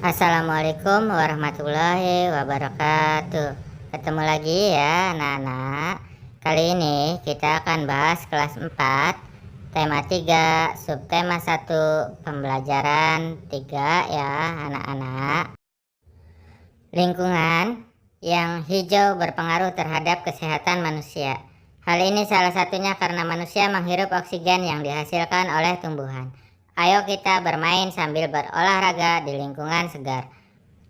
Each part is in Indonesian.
Assalamualaikum warahmatullahi wabarakatuh. Ketemu lagi ya anak-anak. Kali ini kita akan bahas kelas 4, tema 3, subtema 1, pembelajaran 3 ya anak-anak. Lingkungan yang hijau berpengaruh terhadap kesehatan manusia. Hal ini salah satunya karena manusia menghirup oksigen yang dihasilkan oleh tumbuhan. Ayo kita bermain sambil berolahraga di lingkungan segar.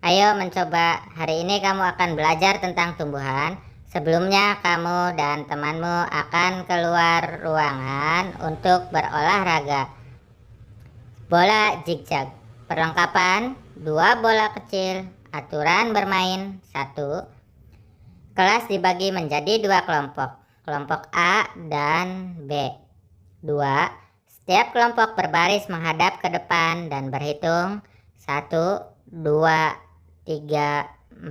Ayo mencoba. Hari ini kamu akan belajar tentang tumbuhan. Sebelumnya kamu dan temanmu akan keluar ruangan untuk berolahraga. Bola zigzag. Perlengkapan: 2 bola kecil. Aturan bermain: 1. Kelas dibagi menjadi 2 kelompok. Kelompok A dan B. 2. Setiap kelompok berbaris menghadap ke depan dan berhitung 1, 2, 3,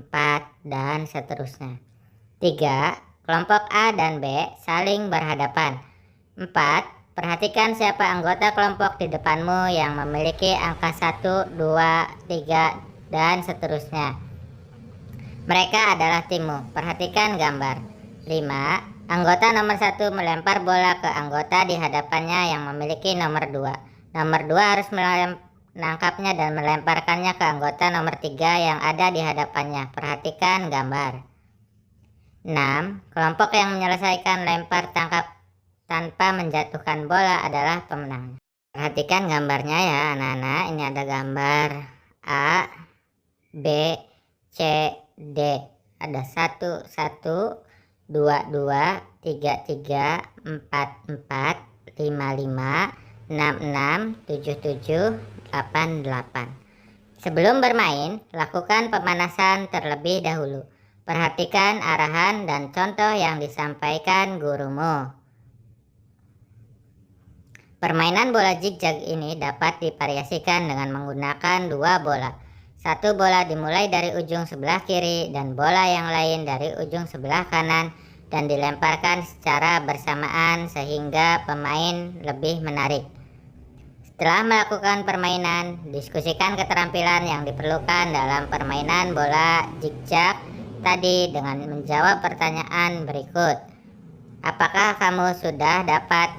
4, dan seterusnya. 3. Kelompok A dan B saling berhadapan. 4. Perhatikan siapa anggota kelompok di depanmu yang memiliki angka 1, 2, 3, dan seterusnya. Mereka adalah timmu. Perhatikan gambar. 5. Anggota nomor 1 melempar bola ke anggota di hadapannya yang memiliki nomor 2. Nomor 2 harus menangkapnya dan melemparkannya ke anggota nomor 3 yang ada di hadapannya. Perhatikan gambar. 6. Kelompok yang menyelesaikan lempar tangkap tanpa menjatuhkan bola adalah pemenang. Perhatikan gambarnya ya anak-anak. Ini ada gambar A, B, C, D. Ada 1, 1, 2, 2, 3, 3, 4, 4, 5, 5, 6, 6, 7, 7, 8, 8. Sebelum bermain, lakukan pemanasan terlebih dahulu. Perhatikan arahan dan contoh yang disampaikan gurumu. Permainan bola zigzag ini dapat divariasikan dengan menggunakan 2 bola. 1 bola dimulai dari ujung sebelah kiri dan bola yang lain dari ujung sebelah kanan dan dilemparkan secara bersamaan sehingga pemain lebih menarik. Setelah melakukan permainan, diskusikan keterampilan yang diperlukan dalam permainan bola zigzag tadi dengan menjawab pertanyaan berikut. Apakah kamu sudah dapat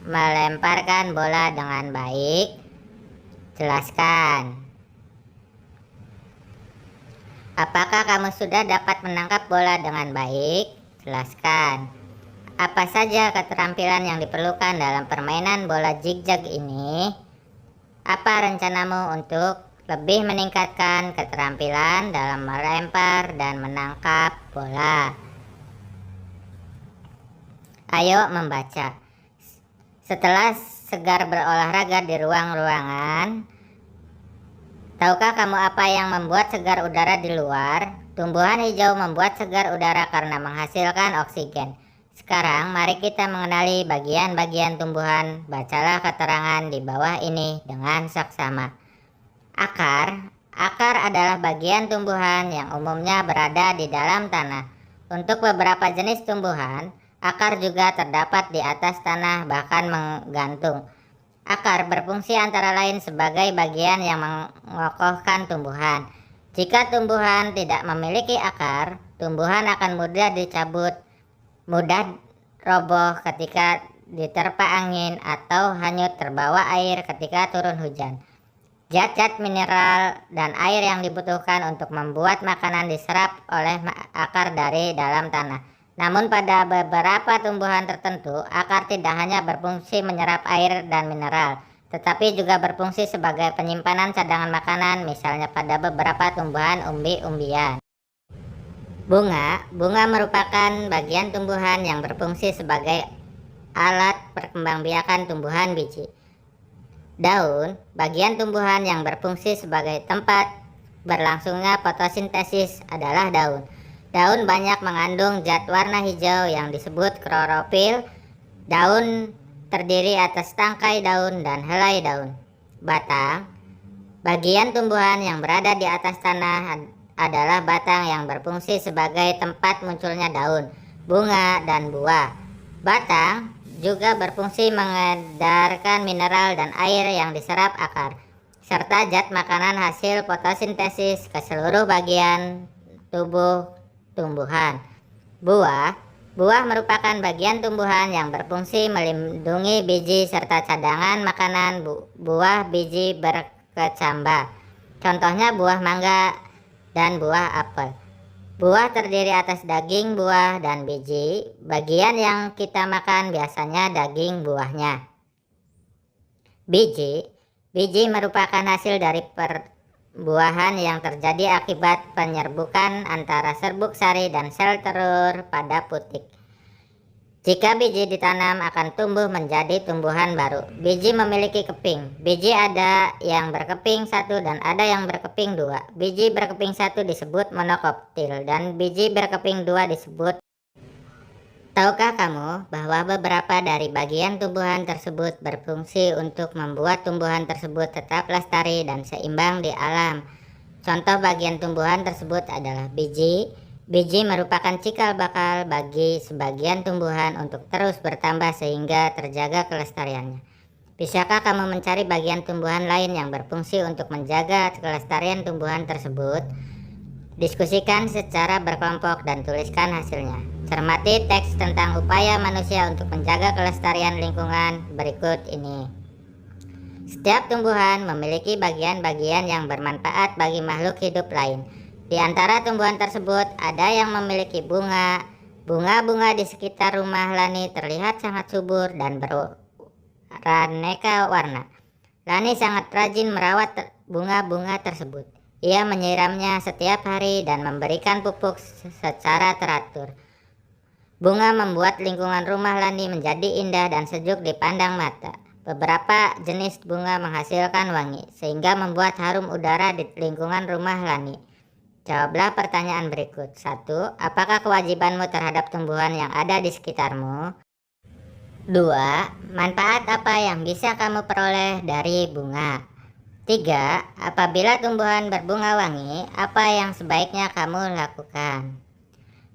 melemparkan bola dengan baik? Jelaskan. Apakah kamu sudah dapat menangkap bola dengan baik? Jelaskan. Apa saja keterampilan yang diperlukan dalam permainan bola zigzag ini? Apa rencanamu untuk lebih meningkatkan keterampilan dalam melempar dan menangkap bola? Ayo membaca. Setelah segar berolahraga di ruang-ruangan, tahukah kamu apa yang membuat segar udara di luar? Tumbuhan hijau membuat segar udara karena menghasilkan oksigen. Sekarang mari kita mengenali bagian-bagian tumbuhan. Bacalah keterangan di bawah ini dengan saksama. Akar. Akar adalah bagian tumbuhan yang umumnya berada di dalam tanah. Untuk beberapa jenis tumbuhan, akar juga terdapat di atas tanah bahkan menggantung. Akar berfungsi antara lain sebagai bagian yang mengokohkan tumbuhan. Jika tumbuhan tidak memiliki akar, tumbuhan akan mudah dicabut, mudah roboh ketika diterpa angin, atau hanyut terbawa air ketika turun hujan. Zat-zat mineral dan air yang dibutuhkan untuk membuat makanan diserap oleh akar dari dalam tanah. Namun pada beberapa tumbuhan tertentu, akar tidak hanya berfungsi menyerap air dan mineral, tetapi juga berfungsi sebagai penyimpanan cadangan makanan, misalnya pada beberapa tumbuhan umbi-umbian. Bunga. Bunga merupakan bagian tumbuhan yang berfungsi sebagai alat perkembangbiakan tumbuhan biji. Daun. Bagian tumbuhan yang berfungsi sebagai tempat berlangsungnya fotosintesis adalah daun. Daun banyak mengandung zat warna hijau yang disebut klorofil. Daun terdiri atas tangkai daun dan helai daun. Batang. Bagian tumbuhan yang berada di atas tanah adalah batang yang berfungsi sebagai tempat munculnya daun, bunga, dan buah. Batang juga berfungsi mengedarkan mineral dan air yang diserap akar. serta zat makanan hasil fotosintesis ke seluruh bagian tubuh tumbuhan. Buah merupakan bagian tumbuhan yang berfungsi melindungi biji serta cadangan makanan buah biji berkecambah. Contohnya buah mangga dan buah apel. Buah terdiri atas daging buah dan biji. Bagian yang kita makan biasanya daging buahnya. Biji merupakan hasil dari perbuahan yang terjadi akibat penyerbukan antara serbuk sari dan sel telur pada putik. Jika biji ditanam akan tumbuh menjadi tumbuhan baru. Biji memiliki keping. Biji ada yang berkeping 1 dan ada yang berkeping 2. Biji berkeping 1 disebut monokoptil dan biji berkeping 2 disebut. Tahukah kamu bahwa beberapa dari bagian tumbuhan tersebut berfungsi untuk membuat tumbuhan tersebut tetap lestari dan seimbang di alam? Contoh bagian tumbuhan tersebut adalah biji. Biji merupakan cikal bakal bagi sebagian tumbuhan untuk terus bertambah sehingga terjaga kelestariannya. Bisakah kamu mencari bagian tumbuhan lain yang berfungsi untuk menjaga kelestarian tumbuhan tersebut? Diskusikan secara berkelompok dan tuliskan hasilnya. Cermati teks tentang upaya manusia untuk menjaga kelestarian lingkungan berikut ini. Setiap tumbuhan memiliki bagian-bagian yang bermanfaat bagi makhluk hidup lain. Di antara tumbuhan tersebut ada yang memiliki bunga. Bunga-bunga di sekitar rumah Lani terlihat sangat subur dan beraneka warna. Lani sangat rajin merawat bunga-bunga tersebut. Ia menyiramnya setiap hari dan memberikan pupuk secara teratur. Bunga membuat lingkungan rumah Lani menjadi indah dan sejuk dipandang mata. Beberapa jenis bunga menghasilkan wangi, sehingga membuat harum udara di lingkungan rumah Lani. Jawablah pertanyaan berikut. 1. Apakah kewajibanmu terhadap tumbuhan yang ada di sekitarmu? 2. Manfaat apa yang bisa kamu peroleh dari bunga? 3. Apabila tumbuhan berbunga wangi, apa yang sebaiknya kamu lakukan?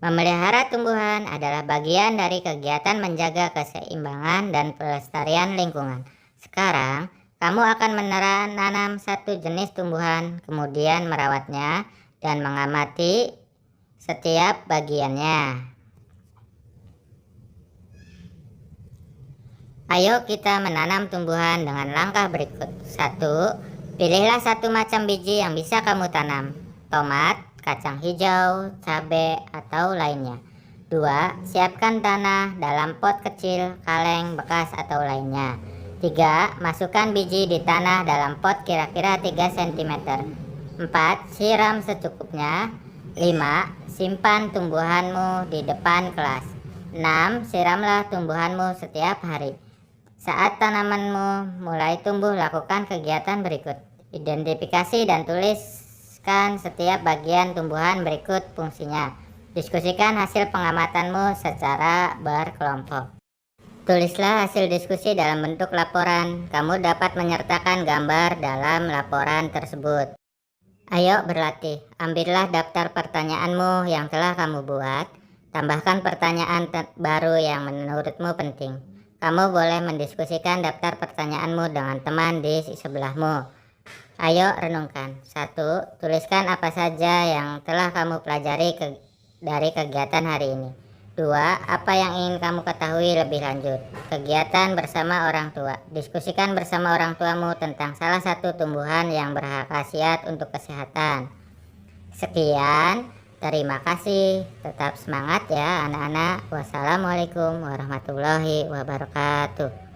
Memelihara tumbuhan adalah bagian dari kegiatan menjaga keseimbangan dan pelestarian lingkungan. Sekarang, kamu akan menanam satu jenis tumbuhan, kemudian merawatnya dan mengamati setiap bagiannya. Ayo kita menanam tumbuhan dengan langkah berikut. 1. Pilihlah satu macam biji yang bisa kamu tanam. Tomat, kacang hijau, cabai, atau lainnya. 2. Siapkan tanah dalam pot kecil, kaleng, bekas, atau lainnya. 3. Masukkan biji di tanah dalam pot kira-kira 3 cm. 4. Siram secukupnya. 5. Simpan tumbuhanmu di depan kelas. 6. Siramlah tumbuhanmu setiap hari. Saat tanamanmu mulai tumbuh, lakukan kegiatan berikut. Identifikasi dan tuliskan setiap bagian tumbuhan berikut fungsinya. Diskusikan hasil pengamatanmu secara berkelompok. Tulislah hasil diskusi dalam bentuk laporan. Kamu dapat menyertakan gambar dalam laporan tersebut. Ayo berlatih. Ambillah daftar pertanyaanmu yang telah kamu buat. Tambahkan pertanyaan baru yang menurutmu penting. Kamu boleh mendiskusikan daftar pertanyaanmu dengan teman di sebelahmu. Ayo renungkan. 1. Tuliskan apa saja yang telah kamu pelajari dari kegiatan hari ini. 2. Apa yang ingin kamu ketahui lebih lanjut. Kegiatan bersama orang tua. Diskusikan bersama orang tuamu tentang salah satu tumbuhan yang berkhasiat untuk kesehatan. Sekian, terima kasih. Tetap semangat ya anak-anak. Wassalamualaikum warahmatullahi wabarakatuh.